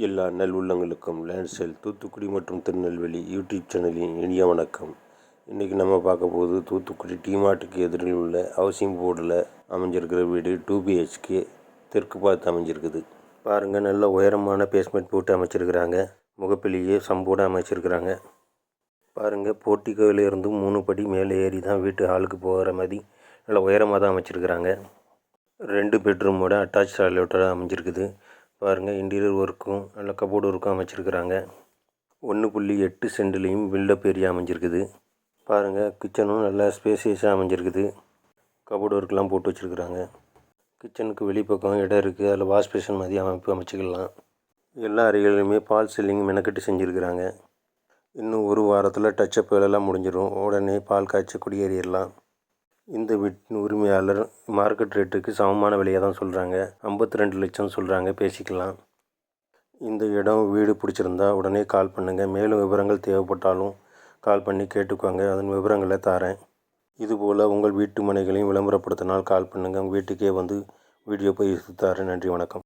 எல்லா நல்லுள்ளங்களுக்கும் லேண்ட்செல் தூத்துக்குடி மற்றும் திருநெல்வேலி யூடியூப் சேனலின் இனிய வணக்கம். இன்றைக்கி நம்ம பார்க்க போகுது தூத்துக்குடி டிமார்ட்டுக்கு எதிரில் உள்ள ஹவுசிங் போர்டில் அமைஞ்சிருக்கிற வீடு 2BHK தெற்கு பார்த்து அமைஞ்சிருக்குது. பாருங்கள், நல்ல உயரமான பேஸ்மெண்ட் போட்டு அமைச்சிருக்கிறாங்க. முகப்பிலேயே சம்போடு அமைச்சிருக்கிறாங்க. பாருங்கள், போர்ட்டிகோவிலேருந்து 3 படி மேலே ஏறி தான் வீட்டு ஹாலுக்கு போகிற மாதிரி நல்ல உயரமாக தான் அமைச்சிருக்கிறாங்க. 2 பெட்ரூமோட அட்டாச் டாய்லெட்டோட அமைஞ்சிருக்குது. பாருங்கள், இன்டீரியர் ஒர்க்கும் நல்ல கபோர்டு ஒர்க்கும் அமைச்சிருக்கிறாங்க. 1.8 சென்ட்லேயும் பில்டப் ஏரியா அமைஞ்சிருக்குது. பாருங்கள், கிச்சனும் நல்லா ஸ்பேசியஸாக அமைஞ்சிருக்குது. கபோர்டு ஒர்க்கெலாம் போட்டு வச்சுருக்குறாங்க. கிச்சனுக்கு வெளிப்பக்கம் இடம் இருக்குது. அதில் வாஷ் பேஷன் மாதிரி அமைச்சிக்கலாம். எல்லா அறைகளிலுமே பால் சீலிங் மெனக்கட்டு செஞ்சுருக்கிறாங்க. இன்னும் ஒரு வாரத்தில் டச்சப் வேலைலாம் முடிஞ்சிடும். உடனே பால் காய்ச்சி குடியேறிடலாம். இந்த வீட்டின் உரிமையாளர் மார்க்கெட் ரேட்டுக்கு சமமான விலையை தான் சொல்கிறாங்க. 52 லட்சம் சொல்கிறாங்க, பேசிக்கலாம். இந்த இடம் வீடு பிடிச்சிருந்தா உடனே கால் பண்ணுங்கள். மேலும் விவரங்கள் தேவைப்பட்டாலும் கால் பண்ணி கேட்டுக்கோங்க. அதன் விவரங்களை தரேன். இதுபோல் உங்கள் வீட்டு மனைகளையும் விளம்பரப்படுத்தினால் கால் பண்ணுங்கள். உங்கள் வீட்டுக்கே வந்து வீடியோ போய் தரேன். நன்றி, வணக்கம்.